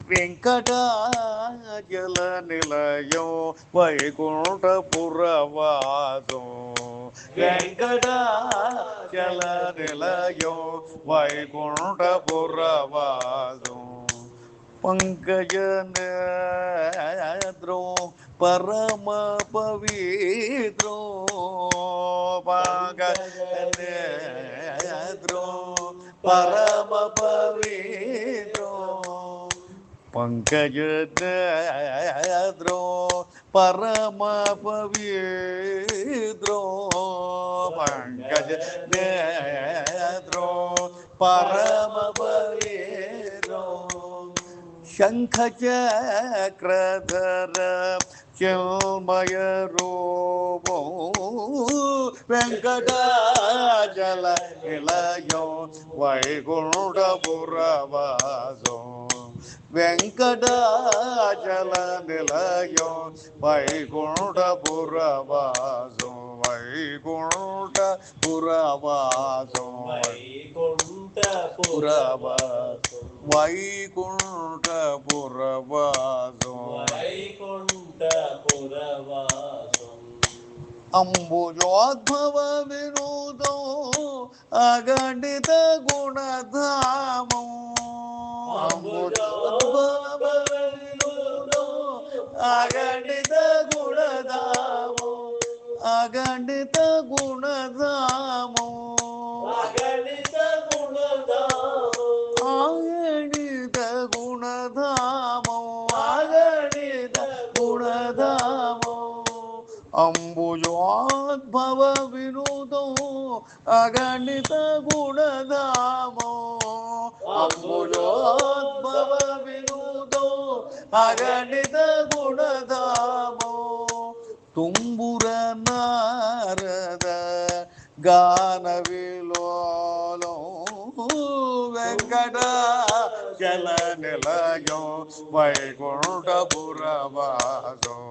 వెంకటాచల నిలయం వైకుంఠపురవాసం వెంకటాచల నిలయం వైకుంఠపురవాసం పంకజనేత్రో పరమ పవిత్రో పంకజనేత్రో పరమ పవిత్రో పంకజనేత్రో పరమ పవిత్రో పంకజనేత్రో పరమ పవిత్రో శంఖచక్రధర చిన్మయ రూపో వెంకటాచల నిలయం వైకుంఠపురవాసం వెంకటాచల నిలయం వైకుంఠపురవాసం వైకుంఠపురవాసం వైకుంఠపురవాసం వైకుంఠపురవాసం వైకుంఠపురవాసం అంబుజోద్భవ వినూదో అగణిత గుణధామం అంబుజోద్భవ వినూదో అగణిత గుణధామం అగణిత గుణధామం అగణిత గుణధామం అగణిత గుణధామం అగణిత గుణధామం అంబుజోద్భవ వినూదో అగణిత గుణధామో అంబుజోద్భవ వినూదో అగణిత గుణధామో తుంబుర నారద గాన విలోలో వెంకటాచల నిలయం వైకుంఠపురవాసం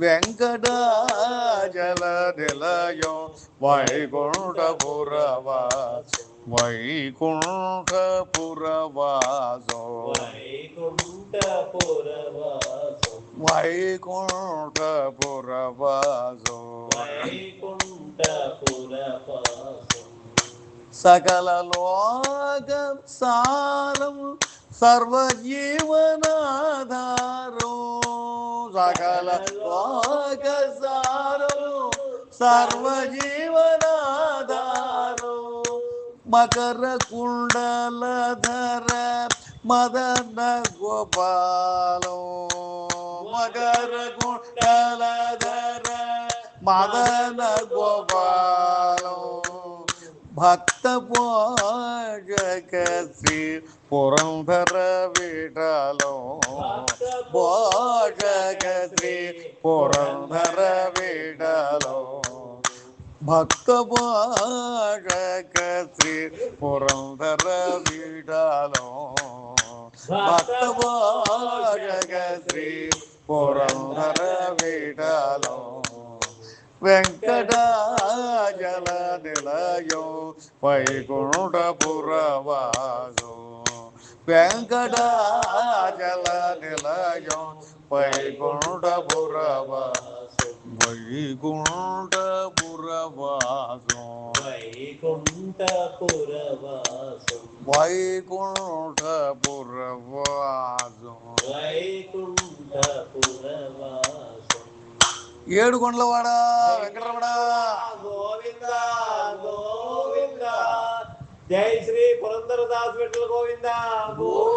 వెంకటాచల నిలయం వైకుంఠపురవాసం వైకుంఠపురవాసం వైకుంఠపురవాసం వైకుంఠపురవాసం వైకుంఠపురవాసం సకల లోక సారం సర్వజీవనాధారం సకల లోక సారం సర్వజీవనాధారం మకర కుండలధర మదన గోపాలం మకర కుండలధర మదన గోపాలం భక్త పోషక శ్రీ పురంధర విఠలం పోషక శ్రీ పురంధర విఠలం భక్త పోషక శ్రీ పురంధర విఠలం భక్త పోషక శ్రీ పురంధర విఠలం వెంకటాచల నిలయం వైకుంఠపురవాసం వెంకటాచల నిలయం వైకుంఠపురవాసం వైకుంఠపురవాసం వైకుంఠపురవాసం వైకుంఠపురవాసం వైకుంఠపురవాసం ఏడుకొండలవాడ వెంకటరమణ గోవింద గోవింద జై శ్రీ పురంధరదాస్ విఠల గోవింద గోవింద.